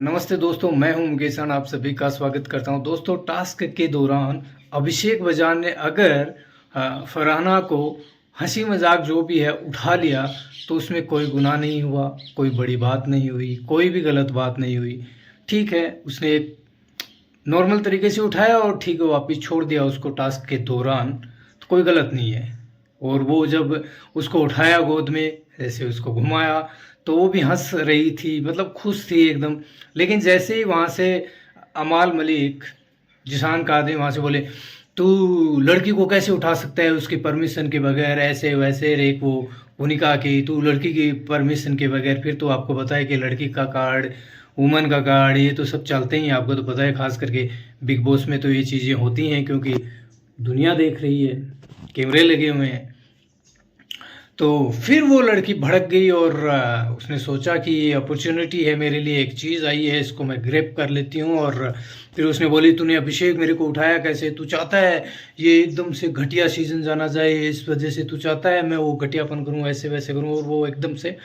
नमस्ते दोस्तों, मैं हूं मुकेशन। आप सभी का स्वागत करता हूं। दोस्तों, टास्क के दौरान अभिषेक बच्चन ने अगर फरहाना को हंसी मजाक जो भी है उठा लिया तो उसमें कोई गुनाह नहीं हुआ, कोई बड़ी बात नहीं हुई, कोई भी गलत बात नहीं हुई। ठीक है, उसने एक नॉर्मल तरीके से उठाया और ठीक है वापिस छोड़ दिया उसको टास्क के दौरान, तो कोई गलत नहीं है। और वो जब उसको उठाया गोद में, ऐसे उसको घुमाया, तो वो भी हंस रही थी, मतलब खुश थी एकदम। लेकिन जैसे ही वहाँ से अमाल मलिक, जिशान कादरी वहाँ से बोले, तू लड़की को कैसे उठा सकता है उसकी परमिशन के बगैर, ऐसे वैसे एक वो भूमिका की, तू लड़की की परमिशन के बगैर। फिर तो आपको पता है कि लड़की का कार्ड, वुमन का कार्ड, ये तो सब चलते ही हैं, आपको तो पता है। खास करके बिग बॉस में तो ये चीज़ें होती हैं क्योंकि दुनिया देख रही है, कैमरे लगे हुए हैं। तो फिर वो लड़की भड़क गई और उसने सोचा कि ये अपॉर्चुनिटी है मेरे लिए, एक चीज़ आई है, इसको मैं ग्रैब कर लेती हूँ। और फिर उसने बोली, तूने अभिषेक मेरे को उठाया कैसे? तू चाहता है ये एकदम से घटिया सीजन जाना जाए, इस वजह से तू चाहता है मैं वो घटियापन करूँ, ऐसे वैसे करूँ। और वो एकदम से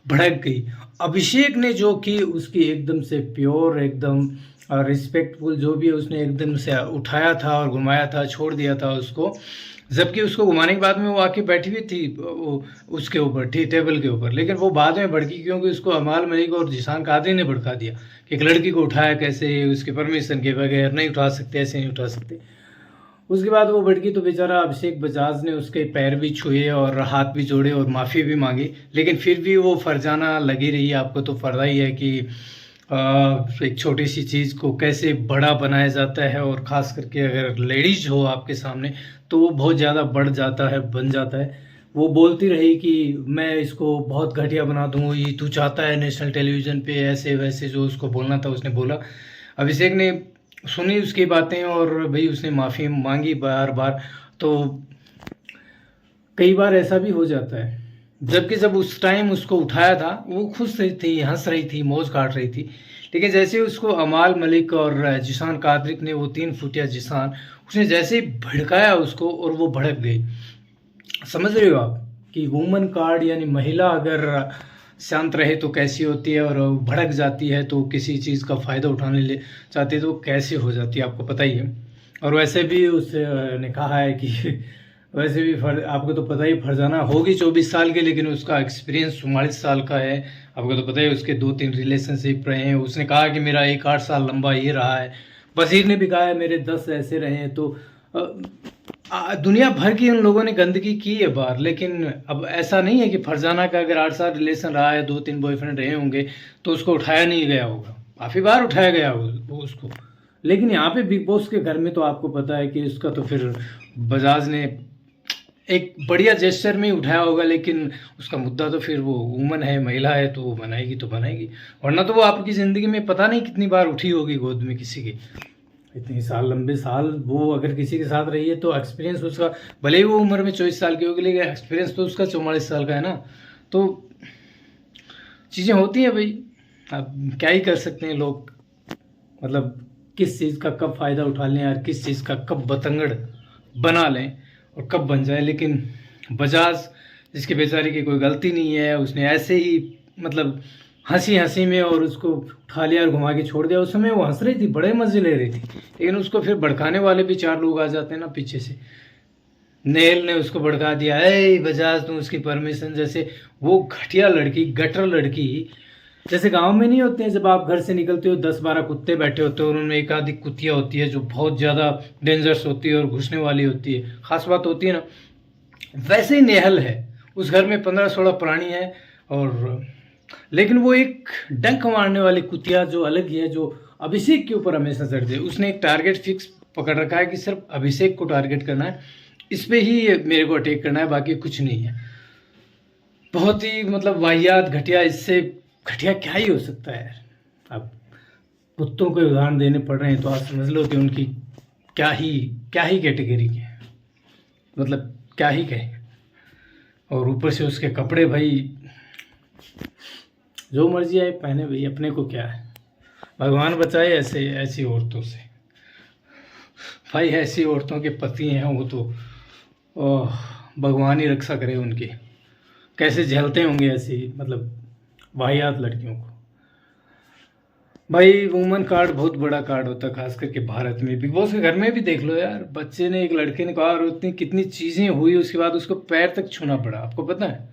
भड़क गई। अभिषेक ने जो कि उसकी एकदम से प्योर, एकदम रिस्पेक्टफुल जो भी है, उसने एकदम से उठाया था और घुमाया था, छोड़ दिया था उसको। जबकि उसको घुमाने के बाद में वो आके बैठी हुई थी उसके ऊपर, ठीक टेबल के ऊपर। लेकिन वो बाद में भड़की क्योंकि उसको अमाल मलिक और जिशान कादरी ने भड़का दिया कि एक लड़की को उठाया कैसे, उसकी परमिशन के बगैर नहीं उठा सकते, ऐसे नहीं उठा सकते। उसके बाद वो भड़की तो बेचारा अभिषेक बजाज ने उसके पैर भी छुए और हाथ भी जोड़े और माफ़ी भी मांगी। लेकिन फिर भी वो फरजाना लगी रही। आपको तो पता ही है कि एक छोटी सी चीज़ को कैसे बड़ा बनाया जाता है, और ख़ास करके अगर लेडीज हो आपके सामने तो वो बहुत ज़्यादा बढ़ जाता है, बन जाता है। वो बोलती रही कि मैं इसको बहुत घटिया बना दूँ, ये तू चाहता है नेशनल टेलीविज़न पे, ऐसे वैसे जो उसको बोलना था उसने बोला। अभिषेक ने सुनी उसकी बातें और भाई उसने माफ़ी मांगी बार बार। तो कई बार ऐसा भी हो जाता है, जबकि जब उस टाइम उसको उठाया था वो खुश रही थी, हंस रही थी, मौज काट रही थी। लेकिन जैसे ही उसको अमाल मलिक और जिशान कादरिक ने, वो 3 फुटिया जिशान, उसने जैसे ही भड़काया उसको और वो भड़क गई। समझ रहे हो आप कि वुमन कार्ड यानी महिला अगर शांत रहे तो कैसी होती है, और भड़क जाती है तो किसी चीज़ का फ़ायदा उठाने ले चाहती है तो कैसे हो जाती है, आपको पता ही है। और वैसे भी उसने कहा है कि वैसे भी आपको तो पता ही, फरजाना होगी 24 साल की, लेकिन उसका एक्सपीरियंस 44 साल का है। आपको तो पता ही, उसके 2-3 रिलेशनशिप रहे हैं। उसने कहा कि मेरा 1-8 साल लंबा ये रहा है। बशीर ने भी कहा है मेरे 10 ऐसे रहे हैं। तो दुनिया भर की उन लोगों ने गंदगी की है बाहर। लेकिन अब ऐसा नहीं है कि फरजाना का अगर 8 साल रिलेशन रहा है, 2-3 बॉयफ्रेंड रहे होंगे, तो उसको उठाया नहीं गया होगा। काफ़ी बार उठाया गया वो उसको। लेकिन यहाँ पे बिग बॉस के घर में तो आपको पता है कि उसका तो फिर बजाज ने एक बढ़िया जेस्चर में ही उठाया होगा। लेकिन उसका मुद्दा तो फिर वो वुमन है, महिला है, तो वो बनाएगी तो बनाएगी। वरना तो वो आपकी ज़िंदगी में पता नहीं कितनी बार उठी होगी गोद में किसी की। इतनी साल, लंबे साल वो अगर किसी के साथ रही है तो एक्सपीरियंस उसका, भले ही वो उम्र में 24 साल की होगी, लेकिन एक्सपीरियंस तो उसका 44 साल का है ना। तो चीज़ें होती हैं भाई, अब क्या ही कर सकते हैं लोग। मतलब किस चीज़ का कब फ़ायदा उठा लें यार, किस चीज़ का कब बतंगड़ बना लें और कब बन जाए। लेकिन बजाज, जिसके बेचारे की कोई गलती नहीं है, उसने ऐसे ही मतलब हंसी हंसी में और उसको उठा लिया और घुमा के छोड़ दिया। उस समय वो हंस रही थी, बड़े मज़े ले रही थी। लेकिन उसको फिर भड़काने वाले भी 4 लोग आ जाते हैं ना पीछे से। नेल ने उसको भड़का दिया, ए बजाज तू उसकी परमिशन, जैसे वो घटिया लड़की, गटर लड़की। जैसे गांव में नहीं होते हैं, जब आप घर से निकलते हो 10-12 कुत्ते बैठे होते हैं और उनमें एक आधी कुतिया होती है जो बहुत ज़्यादा डेंजरस होती है और घुसने वाली होती है, ख़ास बात होती है ना। वैसे ही नेहल है, उस घर में 15-16 प्राणी है। और लेकिन वो एक डंक मारने वाली कुतिया जो अलग ही है, जो अभिषेक के ऊपर हमेशा चढ़ती है। उसने एक टारगेट फिक्स पकड़ रखा है कि सिर्फ अभिषेक को टारगेट करना है, इस पे ही मेरे को अटैक करना है, बाकी कुछ नहीं है। बहुत ही मतलब वाहियात, घटिया, इससे घटिया क्या ही हो सकता है यार। अब कुत्तों के उदाहरण देने पड़ रहे हैं तो आप समझ लो कि उनकी क्या ही कैटेगरी के हैं, मतलब क्या ही कहें। और ऊपर से उसके कपड़े भाई, जो मर्जी आए पहने भाई, अपने को क्या है। भगवान बचाए ऐसे ऐसी औरतों से। भाई ऐसी औरतों के पति हैं वो तो ओह, भगवान ही रक्षा करे उनकी। कैसे झेलते होंगे ऐसी मतलब वाहियात लड़कियों को। भाई वुमन कार्ड बहुत बड़ा कार्ड होता है, खास करके भारत में। बिग बॉस के घर में भी देख लो यार, बच्चे ने, एक लड़के ने कहा और उतनी कितनी चीज़ें हुई, उसके बाद उसको पैर तक छूना पड़ा। आपको पता है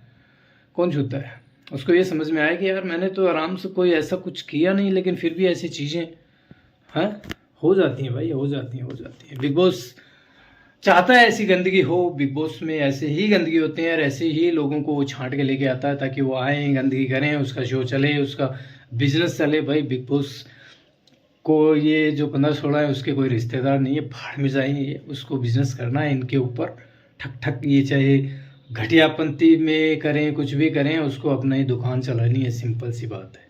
कौन छूता है? उसको ये समझ में आया कि यार मैंने तो आराम से कोई ऐसा कुछ किया नहीं, लेकिन फिर भी ऐसी चीज़ें हैं हो जाती हैं भाई, हो जाती हैं, हो जाती हैं। बिग बॉस चाहता है ऐसी गंदगी हो, बिग बॉस में ऐसे ही गंदगी होते हैं और ऐसे ही लोगों को वो छांट के लेके आता है ताकि वो आए, गंदगी करें, उसका शो चले, उसका बिजनेस चले। भाई बिग बॉस को ये जो 15-16 है उसके कोई रिश्तेदार नहीं है, भाड़ में जाएंगे, उसको बिजनेस करना है इनके ऊपर। ठक ठक, ये चाहे घटियापंती में करें, कुछ भी करें, उसको अपना ही दुकान चलानी है, सिंपल सी बात है।